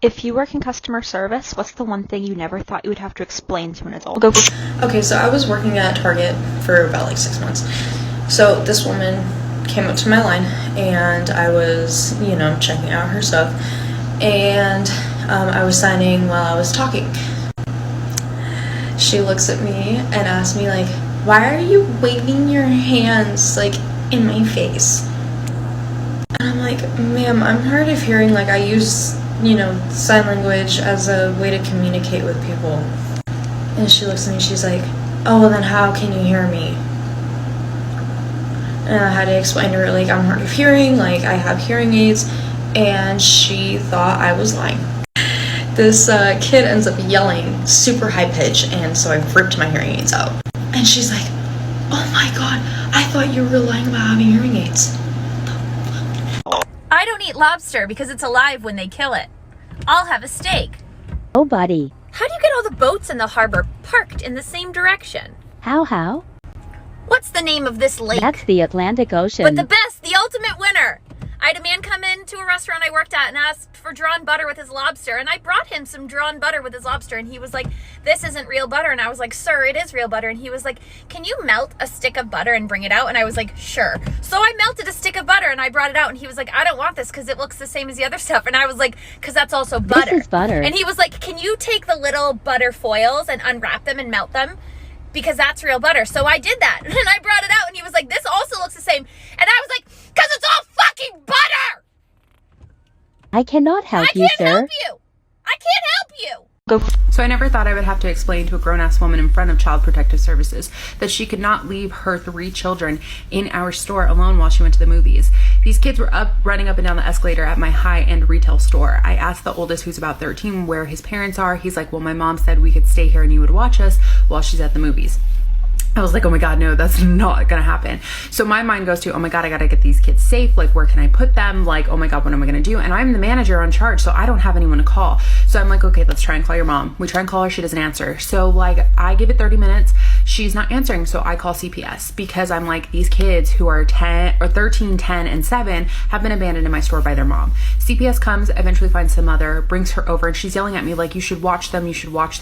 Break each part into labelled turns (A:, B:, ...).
A: If you work in customer service, what's the one thing you never thought you would have to explain to an adult?
B: Okay, so I was working at Target for about like 6 months. So this woman came up to my line and I was, checking out her stuff. And I was signing while I was talking. She looks at me and asks me, like, why are you waving your hands, like, in my face? And I'm like, ma'am, I'm hard of hearing. Like, I use, sign language as a way to communicate with people. And she looks at me, she's like, oh, well, then how can you hear me? And I had to explain to her, like, I'm hard of hearing, like, I have hearing aids. And she thought I was lying. This kid ends up yelling super high pitch, and so I ripped my hearing aids out. And she's like, oh my god, I thought you were lying about having hearing aids.
C: I don't eat lobster because it's alive when they kill it. I'll have a steak.
D: Oh, buddy.
C: How do you get all the boats in the harbor parked in the same direction?
D: How?
C: What's the name of this lake?
D: That's the Atlantic Ocean.
C: But the best, the ultimate winner! I had a man come into a restaurant I worked at and asked for drawn butter with his lobster, and I brought him some drawn butter with his lobster, and he was like, this isn't real butter. And I was like, sir, it is real butter. And he was like, can you melt a stick of butter and bring it out? And I was like, sure. So I melted a stick of butter and I brought it out, and he was like, I don't want this because it looks the same as the other stuff. And I was like, because that's also butter.
D: This is butter.
C: And he was like, can you take the little butter foils and unwrap them and melt them? Because that's real butter. So I did that, and I brought it out, and he was like, this also looks the same. And I was like, because it's all fucking butter!
D: I cannot help you, sir.
C: I can't help you! I can't help you!
E: So I never thought I would have to explain to a grown-ass woman in front of Child Protective Services that she could not leave her 3 children in our store alone while she went to the movies. These kids were running up and down the escalator at my high-end retail store. I asked the oldest, who's about 13, where his parents are. He's like, well, my mom said we could stay here and you would watch us while she's at the movies. I was like, oh my God, no, that's not gonna happen. So my mind goes to, oh my God, I gotta get these kids safe. Like, where can I put them? Like, oh my God, what am I gonna do? And I'm the manager on charge, so I don't have anyone to call. So I'm like, okay, let's try and call your mom. We try and call her, she doesn't answer. So like, I give it 30 minutes, she's not answering. So I call CPS because I'm like, these kids who are 13, 10, and 7 have been abandoned in my store by their mom. CPS comes, eventually finds the mother, brings her over, and she's yelling at me like, you should watch them,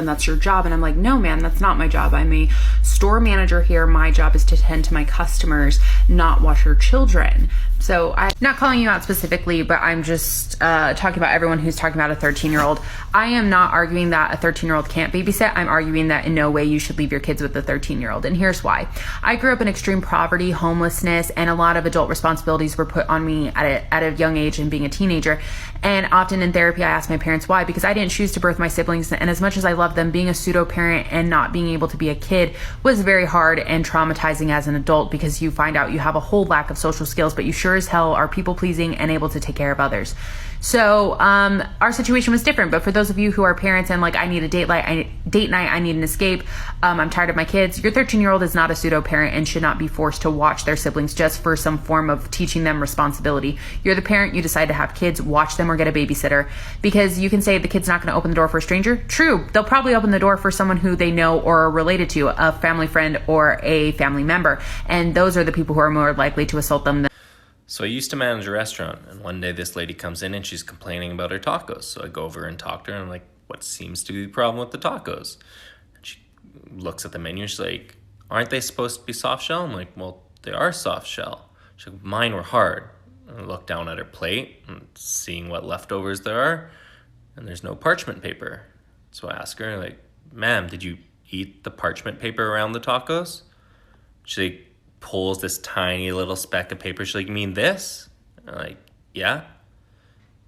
E: that's your job. And I'm like, no, man, that's not my job. I'm a store manager here. My job is to tend to my customers, not watch your children. So I'm not calling you out specifically, but I'm just talking about everyone who's talking about a 13-year-old. I am not arguing that a 13-year-old can't babysit. I'm arguing that in no way you should leave your kids with a 13-year-old. And here's why. I grew up in extreme poverty, homelessness, and a lot of adult responsibilities were put on me at a young age and being a teenager. And often in therapy, I ask my parents why, because I didn't choose to birth my siblings. And as much as I love them, being a pseudo parent and not being able to be a kid was very hard and traumatizing as an adult, because you find out you have a whole lack of social skills, but you sure as hell are people pleasing and able to take care of others. So our situation was different. But for those of you who are parents and like, I need a date night, I need an escape, I'm tired of my kids, your 13-year-old is not a pseudo parent and should not be forced to watch their siblings just for some form of teaching them responsibility. You're the parent, you decide to have kids, watch them or get a babysitter. Because you can say the kid's not going to open the door for a stranger. True, they'll probably open the door for someone who they know or are related to, a family friend or a family member. And those are the people who are more likely to assault them.
F: So I used to manage a restaurant, and one day this lady comes in and she's complaining about her tacos. So I go over and talk to her, and I'm like, what seems to be the problem with the tacos? And she looks at the menu and she's like, aren't they supposed to be soft shell? I'm like, well, they are soft shell. She's like, mine were hard. And I look down at her plate and seeing what leftovers there are, and there's no parchment paper. So I ask her, like, ma'am, did you eat the parchment paper around the tacos? She like, pulls this tiny little speck of paper. She's like, you mean this? I'm like, yeah.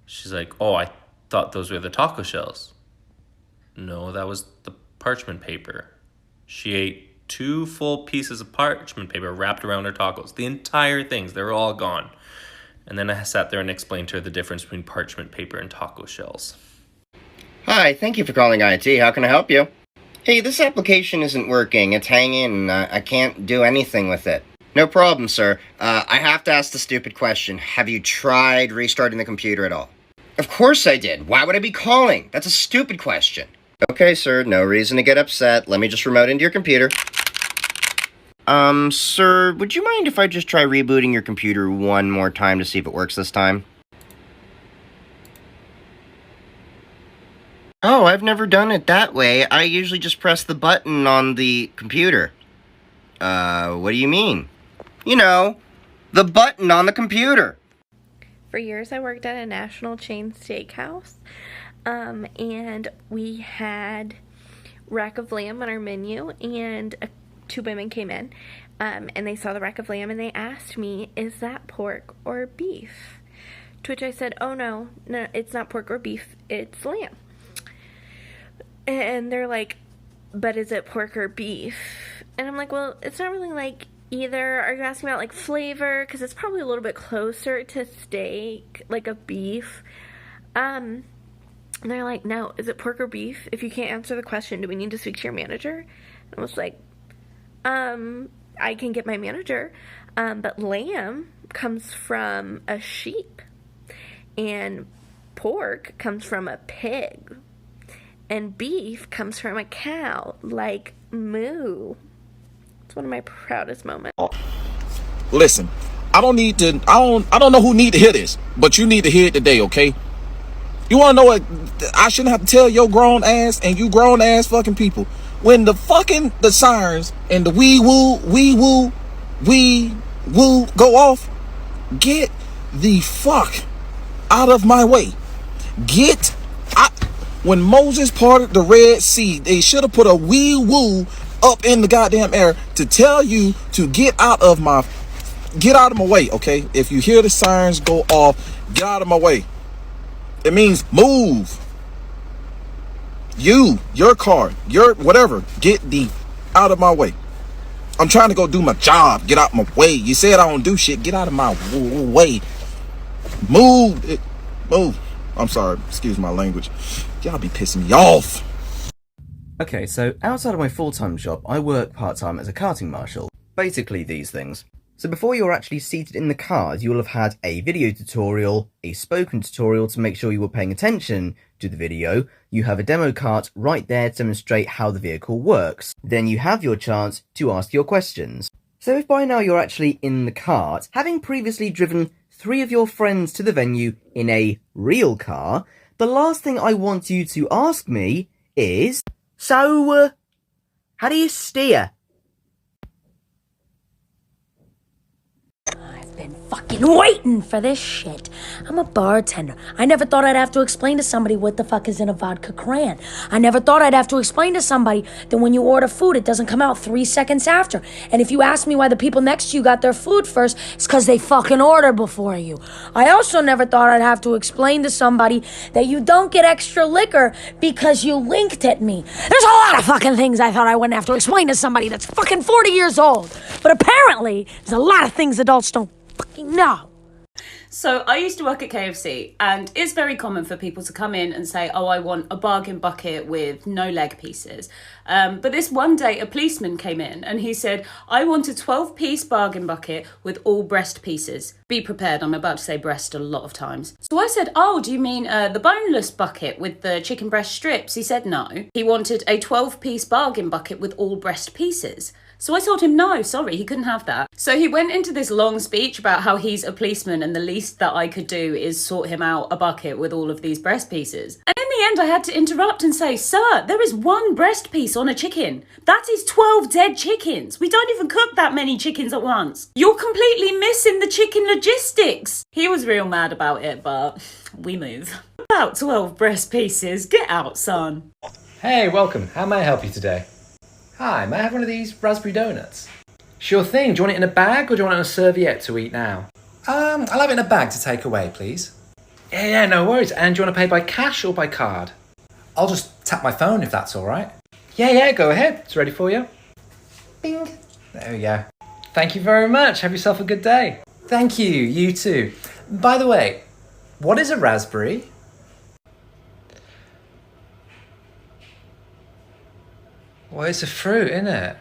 F: She's like, oh, I thought those were the taco shells. No, that was the parchment paper. She ate 2 full pieces of parchment paper wrapped around her tacos. The entire things, they were all gone. And then I sat there and explained to her the difference between parchment paper and taco shells.
G: Hi, thank you for calling IT. How can I help you? Hey, this application isn't working. It's hanging and I can't do anything with it. No problem, sir. I have to ask the stupid question. Have you tried restarting the computer at all? Of course I did. Why would I be calling? That's a stupid question. Okay, sir, no reason to get upset. Let me just remote into your computer. Sir, would you mind if I just try rebooting your computer one more time to see if it works this time? Oh, I've never done it that way. I usually just press the button on the computer. What do you mean? You know, the button on the computer.
B: For years, I worked at a national chain steakhouse, and we had rack of lamb on our menu, and two women came in, and they saw the rack of lamb, and they asked me, is that pork or beef? To which I said, oh no, it's not pork or beef, it's lamb. And they're like, but is it pork or beef? And I'm like, well, it's not really like either. Are you asking about like flavor? Because it's probably a little bit closer to steak, like a beef. And they're like, no, is it pork or beef? If you can't answer the question, do we need to speak to your manager? And I was like, I can get my manager. But lamb comes from a sheep. And pork comes from a pig. And beef comes from a cow, like moo. It's one of my proudest moments.
H: Listen, I don't know who need to hear this, but you need to hear it today, okay? You wanna know what I shouldn't have to tell your grown ass and you grown ass fucking people? When the sirens and the wee woo go off, get the fuck out of my way. When Moses parted the Red Sea, they should have put a wee woo up in the goddamn air to tell you to get out of my way, okay? If you hear the sirens go off, get out of my way. It means move. Your car, your whatever, get the out of my way. I'm trying to go do my job. Get out my way. You said I don't do shit. Get out of my way. Move. Move. I'm sorry. Excuse my language. Y'all be pissing me off.
I: Okay, so outside of my full-time job, I work part-time as a karting marshal. Basically these things. So before you're actually seated in the cars, you will have had a video tutorial, a spoken tutorial to make sure you were paying attention to the video. You have a demo cart right there to demonstrate how the vehicle works. Then you have your chance to ask your questions. So if by now you're actually in the cart, having previously driven 3 of your friends to the venue in a real car, the last thing I want you to ask me is, so, how do you steer?
J: Fucking waiting for this shit. I'm a bartender. I never thought I'd have to explain to somebody what the fuck is in a vodka cran. I never thought I'd have to explain to somebody that when you order food, it doesn't come out 3 seconds after. And if you ask me why the people next to you got their food first, it's because they fucking ordered before you. I also never thought I'd have to explain to somebody that you don't get extra liquor because you linked at me. There's a lot of fucking things I thought I wouldn't have to explain to somebody that's fucking 40 years old. But apparently, there's a lot of things adults don't fucking know.
K: So I used to work at KFC, and it's very common for people to come in and say, oh, I want a bargain bucket with no leg pieces. But this one day, a policeman came in and he said, I want a 12-piece bargain bucket with all breast pieces. Be prepared, I'm about to say breast a lot of times. So I said, oh, do you mean the boneless bucket with the chicken breast strips? He said no. He wanted a 12-piece bargain bucket with all breast pieces. So I told him no, sorry, he couldn't have that. So he went into this long speech about how he's a policeman and the least that I could do is sort him out a bucket with all of these breast pieces. And in the end I had to interrupt and say, sir, there is 1 breast piece on a chicken. That is 12 dead chickens. We don't even cook that many chickens at once. You're completely missing the chicken logistics. He was real mad about it, but we move. About 12 breast pieces, get out, son.
L: Hey, welcome. How may I help you today? Hi, may I have one of these raspberry donuts? Sure thing. Do you want it in a bag or do you want it on a serviette to eat now? I'll have it in a bag to take away, please. Yeah, no worries. And do you want to pay by cash or by card? I'll just tap my phone if that's all right. Yeah, go ahead. It's ready for you. Bing. There we go. Thank you very much. Have yourself a good day. Thank you. You too. By the way, what is a raspberry? Well, it's a fruit, isn't it?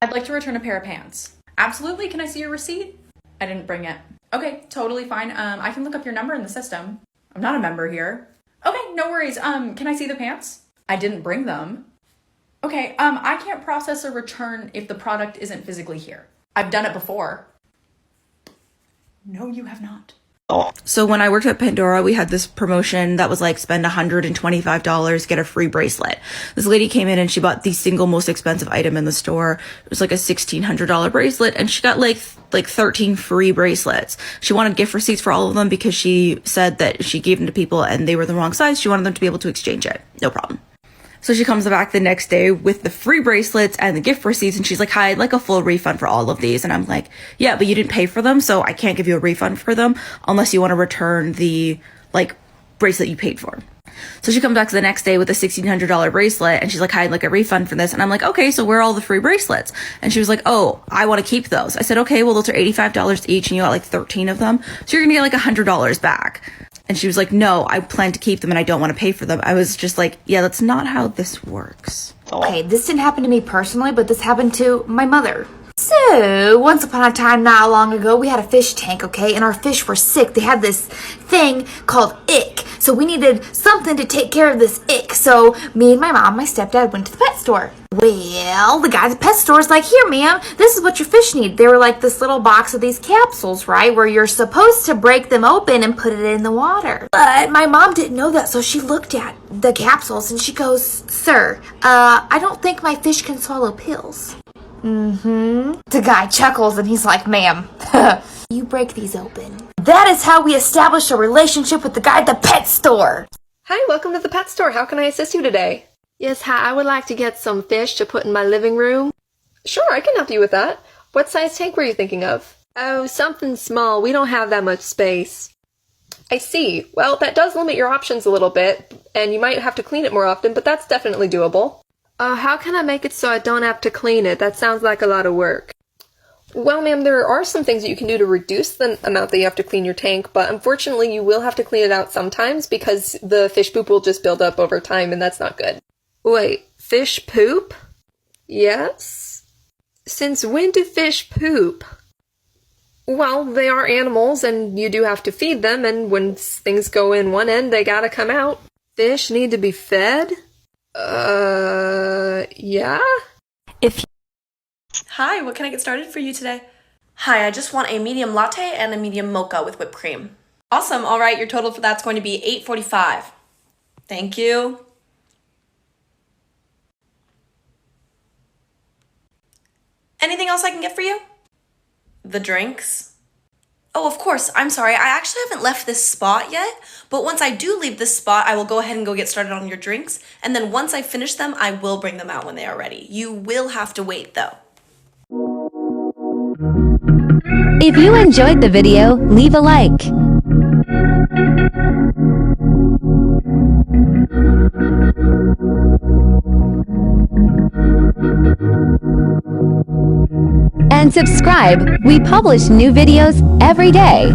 M: I'd like to return a pair of pants. Absolutely. Can I see your receipt? I didn't bring it. Okay, totally fine. I can look up your number in the system. I'm not a member here. Okay, no worries. Can I see the pants? I didn't bring them. Okay, I can't process a return if the product isn't physically here. I've done it before. No, you have not.
N: So when I worked at Pandora, we had this promotion that was like spend $125, get a free bracelet. This lady came in and she bought the single most expensive item in the store. It was like a $1,600 bracelet, and she got like 13 free bracelets. She wanted gift receipts for all of them because she said that she gave them to people and they were the wrong size. She wanted them to be able to exchange it. No problem. So she comes back the next day with the free bracelets and the gift receipts, and she's like, hi, I'd like a full refund for all of these. And I'm like, yeah, but you didn't pay for them, so I can't give you a refund for them unless you want to return the, like, bracelet you paid for. So she comes back the next day with a $1,600 bracelet, and she's like, hi, I'd like a refund for this. And I'm like, okay, so where are all the free bracelets? And she was like, oh, I want to keep those. I said, okay, well, those are $85 each, and you got like 13 of them, so you're gonna get like $100 back. And she was like, no, I plan to keep them and I don't want to pay for them. I was just like, yeah, that's not how this works.
O: Okay, this didn't happen to me personally, but this happened to my mother. So, once upon a time not long ago, we had a fish tank, okay? And our fish were sick. They had this thing called ick. So we needed something to take care of this ick. So me and my mom, my stepdad went to the pet store. Well, the guy at the pet store is like, here, ma'am, this is what your fish need. They were like this little box of these capsules, right? Where you're supposed to break them open and put it in the water. But my mom didn't know that, so she looked at the capsules and she goes, sir, I don't think my fish can swallow pills. The guy chuckles and he's like, ma'am, you break these open. That is how we establish a relationship with the guy at the pet store.
P: Hi, welcome to the pet store. How can I assist you today? Yes, hi, I would like to get some fish to put in my living room. Sure, I can help you with that. What size tank were you thinking of? Oh, something small. We don't have that much space. I see. Well, that does limit your options a little bit, and you might have to clean it more often, but that's definitely doable. How can I make it so I don't have to clean it? That sounds like a lot of work. Well, ma'am, there are some things that you can do to reduce the amount that you have to clean your tank, but unfortunately you will have to clean it out sometimes because the fish poop will just build up over time, and that's not good. Wait, fish poop? Yes? Since when do fish poop? Well, they are animals, and you do have to feed them, and when things go in one end, they gotta come out. Fish need to be fed? Yeah?
Q: Hi, what can I get started for you today? Hi, I just want a medium latte and a medium mocha with whipped cream. Awesome, all right, your total for that's going to be $8.45. Thank you. Anything else I can get for you? The drinks? Oh, of course, I'm sorry, I actually haven't left this spot yet, but once I do leave this spot, I will go ahead and go get started on your drinks, and then once I finish them, I will bring them out when they are ready. You will have to wait, though.
R: If you enjoyed the video, leave a like. And subscribe. We publish new videos every day.